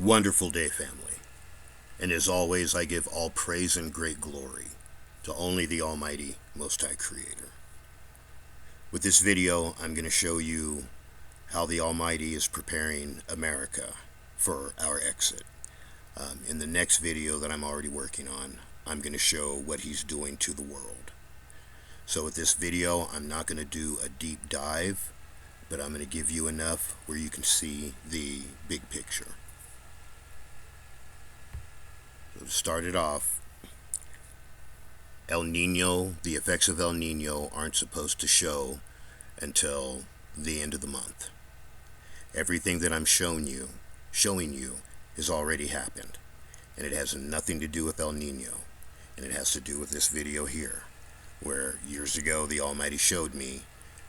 Wonderful day, family. And as always, I give all praise and great glory to only the Almighty Most High Creator. With this video, I'm going to show you how the Almighty is preparing America for our exit. In the next video that I'm already working on, I'm going to show what He's doing to the world. So with this video, I'm not going to do a deep dive, but I'm going to give you enough where you can see the big picture. So to start it off, El Nino, the effects of El Nino aren't supposed to show until the end of the month. Everything that I'm showing you has already happened, and it has nothing to do with El Nino, and it has to do with this video here, where years ago the Almighty showed me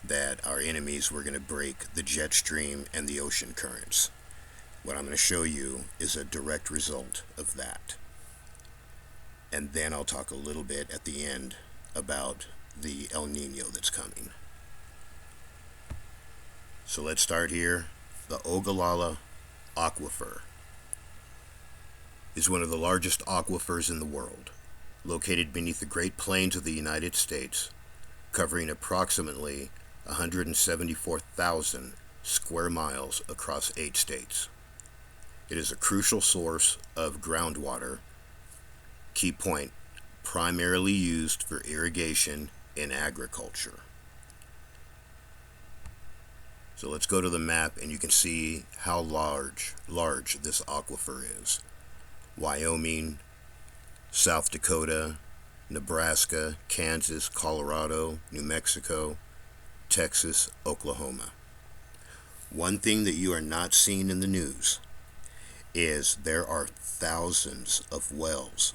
that our enemies were going to break the jet stream and the ocean currents. What I'm going to show you is a direct result of that. And then I'll talk a little bit at the end about the El Nino that's coming. So let's start here. The Ogallala Aquifer is one of the largest aquifers in the world, located beneath the Great Plains of the United States, covering approximately 174,000 square miles across 8 states. It is a crucial source of groundwater. Key point, primarily used for irrigation in agriculture. So let's go to the map and you can see how large this aquifer is. Wyoming, South Dakota, Nebraska, Kansas, Colorado, New Mexico, Texas, Oklahoma. One thing that you are not seeing in the news is there are thousands of wells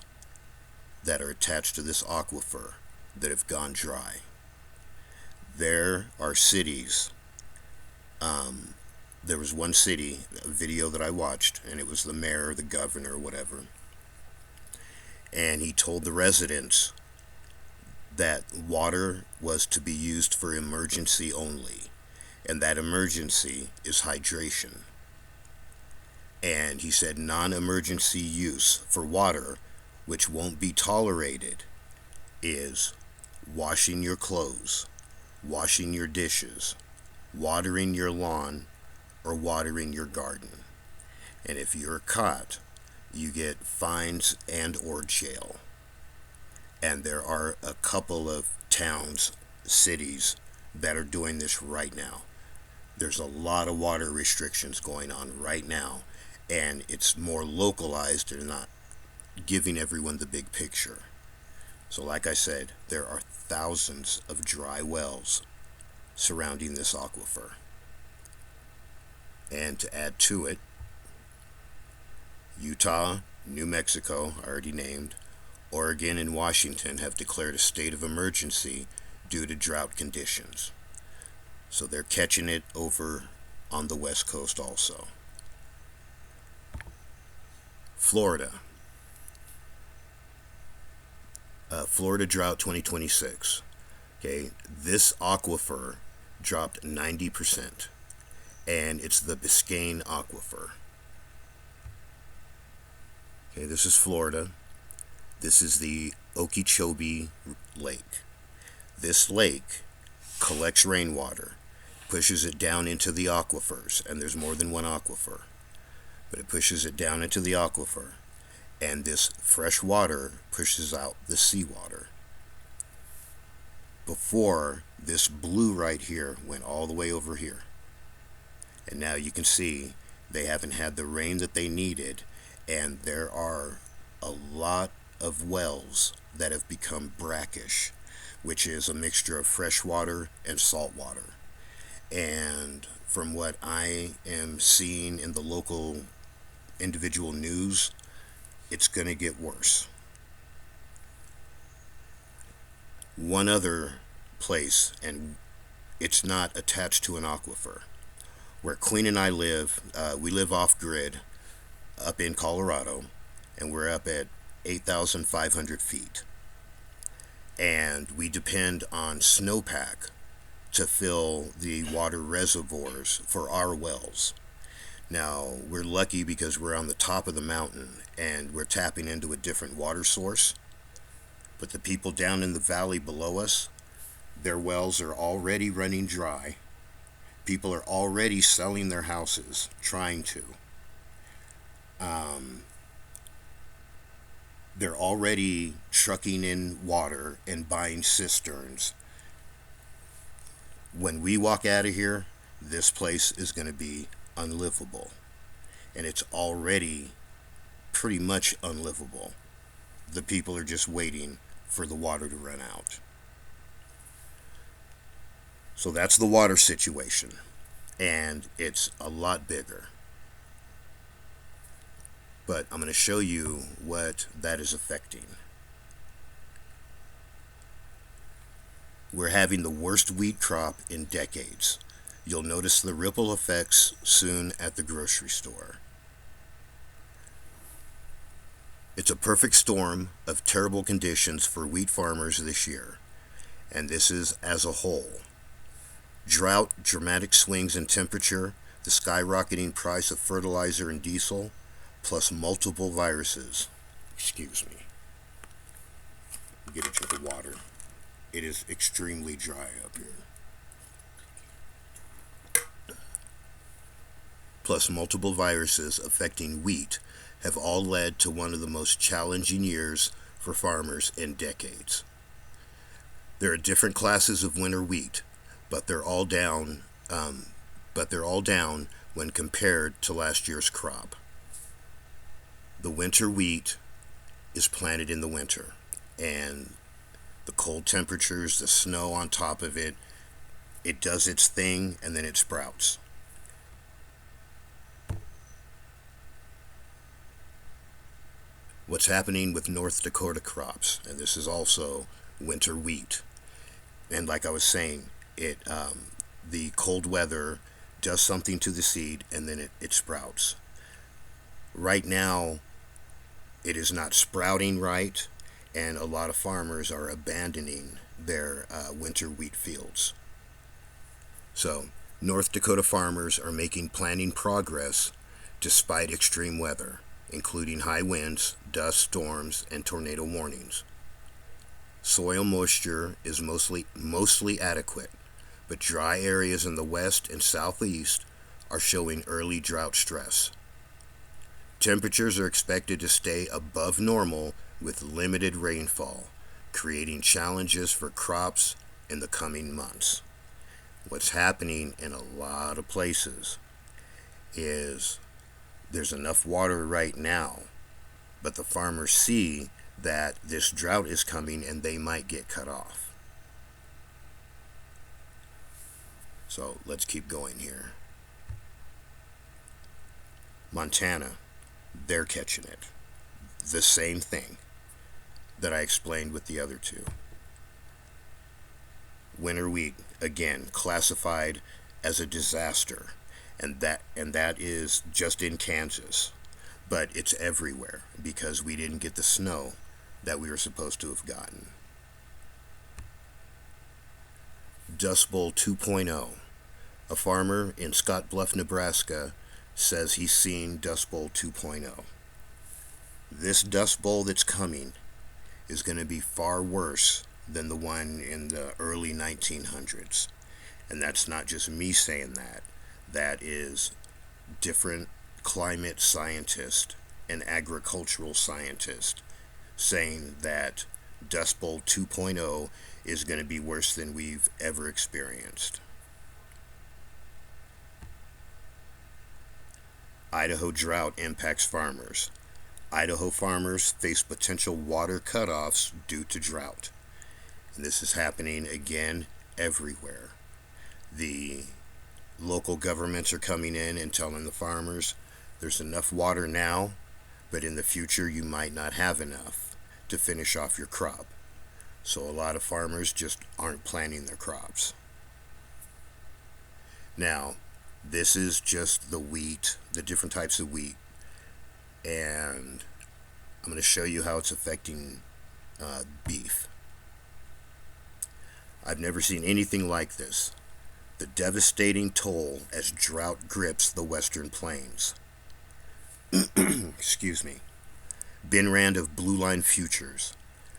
that are attached to this aquifer that have gone dry. There are cities. There was one city, a video that I watched, and it was the mayor, the governor, whatever. And he told the residents that water was to be used for emergency only, and that emergency is hydration. And he said non-emergency use for water, which won't be tolerated, is washing your clothes, washing your dishes, watering your lawn, or watering your garden. And if you're caught, you get fines and or jail. And there are a couple of towns, cities that are doing this right now. There's a lot of water restrictions going on right now, and it's more localized. They're not giving everyone the big picture. So like I said, there are thousands of dry wells surrounding this aquifer. And to add to it, Utah, New Mexico, already named, Oregon and Washington have declared a state of emergency due to drought conditions. So they're catching it over on the West Coast also. Florida. Florida drought 2026. Okay, this aquifer dropped 90%, and it's the Biscayne aquifer. Okay, this is Florida. This is the Okeechobee Lake. This lake collects rainwater, pushes it down into the aquifers, and there's more than one aquifer, but it pushes it down into the aquifer, and this fresh water pushes out the seawater. Before, this blue right here went all the way over here, and now you can see they haven't had the rain that they needed, and there are a lot of wells that have become brackish, which is a mixture of fresh water and salt water. And from what I am seeing in the local individual news, it's going to get worse. One other place, and it's not attached to an aquifer, where Queen and I live. We live off grid up in Colorado, and we're up at 8,500 feet. And we depend on snowpack to fill the water reservoirs for our wells. Now, we're lucky because we're on the top of the mountain and we're tapping into a different water source. But the people down in the valley below us, their wells are already running dry. People are already selling their houses, trying to. Um, they're already trucking in water and buying cisterns. When we walk out of here, this place is going to be unlivable. And it's already pretty much unlivable. The people are just waiting for the water to run out. So that's the water situation. And it's a lot bigger. But I'm going to show you what that is affecting. We're having the worst wheat crop in decades. You'll notice the ripple effects soon at the grocery store. It's a perfect storm of terrible conditions for wheat farmers this year, and this is as a whole. Drought, dramatic swings in temperature, the skyrocketing price of fertilizer and diesel, plus multiple viruses. Excuse me. Get a drink of water. It is extremely dry up here. Plus multiple viruses affecting wheat have all led to one of the most challenging years for farmers in decades. There are different classes of winter wheat, but they're all down. When compared to last year's crop. The winter wheat is planted in the winter, and the cold temperatures, the snow on top of it, it does its thing, and then it sprouts. What's happening with North Dakota crops, and this is also winter wheat. And like I was saying, the cold weather does something to the seed, and then it sprouts. Right now, it is not sprouting right, and a lot of farmers are abandoning their winter wheat fields. So, North Dakota farmers are making planting progress despite extreme weather, including high winds, dust storms, and tornado warnings. Soil moisture is mostly adequate, but dry areas in the west and southeast are showing early drought stress. Temperatures are expected to stay above normal with limited rainfall, creating challenges for crops in the coming months. What's happening in a lot of places is there's enough water right now, but the farmers see that this drought is coming and they might get cut off. So let's keep going here. Montana, they're catching it. The same thing that I explained with the other two. Winter wheat, again, classified as a disaster, and that is just in Kansas, but it's everywhere because we didn't get the snow that we were supposed to have gotten. Dust Bowl 2.0. A farmer in Scott Bluff, Nebraska, says he's seen Dust Bowl 2.0. This Dust Bowl that's coming is going to be far worse than the one in the early 1900s. And that's not just me saying that. That is different climate scientists and agricultural scientists saying that Dust Bowl 2.0 is going to be worse than we've ever experienced. Idaho drought impacts farmers. Idaho farmers face potential water cutoffs due to drought. And this is happening again everywhere. The local governments are coming in and telling the farmers there's enough water now, but in the future you might not have enough to finish off your crop. So a lot of farmers just aren't planting their crops. Now, this is just the wheat, the different types of wheat, and I'm going to show you how it's affecting beef. I've never seen anything like this. The devastating toll as drought grips the western plains. Excuse me. Ben Rand of Blue Line Futures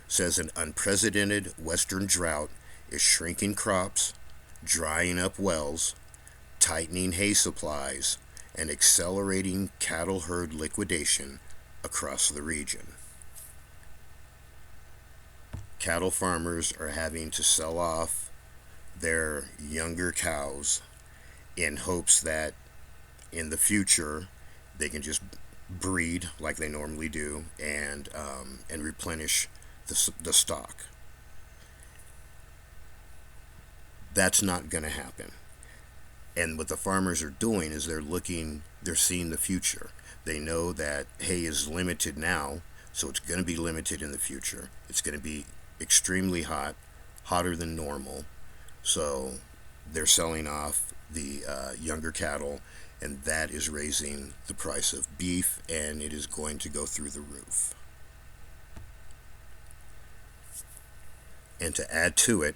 says an unprecedented western drought is shrinking crops, drying up wells, tightening hay supplies, and accelerating cattle herd liquidation across the region. Cattle farmers are having to sell off their younger cows in hopes that in the future they can just breed like they normally do and replenish the stock. That's not going to happen. And what the farmers are doing is they're seeing the future. They know that hay is limited now, so it's going to be limited in the future. It's going to be extremely hot, hotter than normal. So they're selling off the younger cattle, and that is raising the price of beef, and it is going to go through the roof. And to add to it,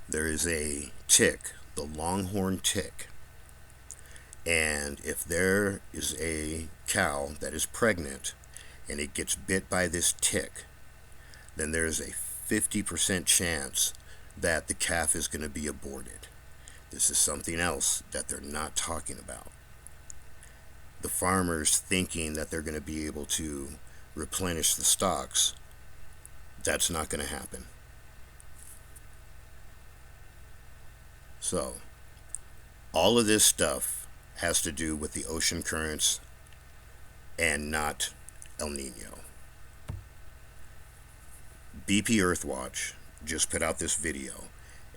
there is a tick, the longhorn tick. And if there is a cow that is pregnant and it gets bit by this tick, then there is a 50% chance that the calf is going to be aborted. This is something else that they're not talking about. The farmers thinking that they're going to be able to replenish the stocks, that's not going to happen. So, all of this stuff has to do with the ocean currents and not El Nino. BP Earthwatch just put out this video,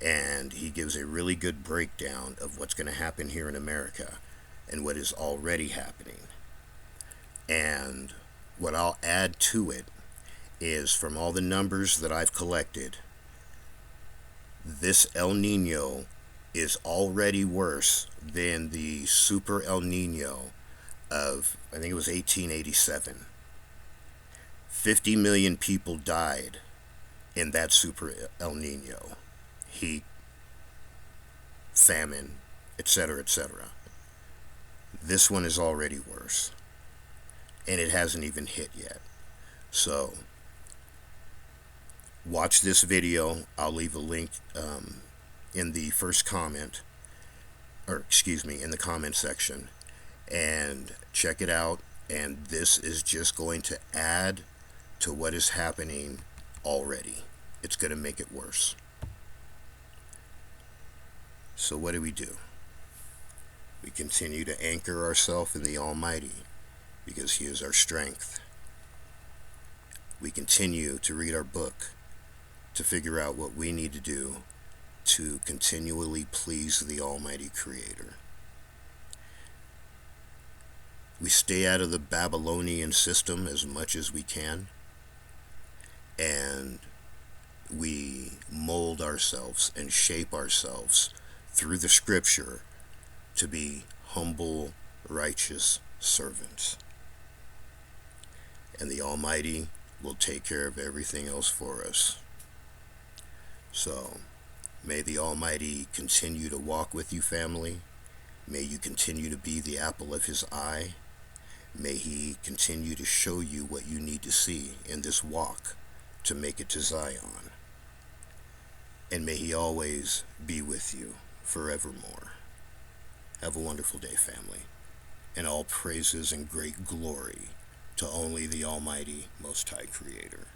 and he gives a really good breakdown of what's going to happen here in America and what is already happening. And what I'll add to it is, from all the numbers that I've collected, this El Nino is already worse than the Super El Nino of, I think it was 1887. 50 million people died in that Super El Nino. Heat, famine, etc., etc. This one is already worse, and it hasn't even hit yet. So watch this video. I'll leave a link in the first comment, in the comment section, and check it out. And this is just going to add to what is happening already. It's going to make it worse. So what do? We continue to anchor ourselves in the Almighty, because He is our strength. We continue to read our book to figure out what we need to do to continually please the Almighty Creator. We stay out of the Babylonian system as much as we can, and we mold ourselves and shape ourselves through the Scripture to be humble, righteous servants. And the Almighty will take care of everything else for us. So, may the Almighty continue to walk with you, family. May you continue to be the apple of His eye. May He continue to show you what you need to see in this walk to make it to Zion. And may He always be with you forevermore. Have a wonderful day, family. And all praises and great glory to only the Almighty Most High Creator.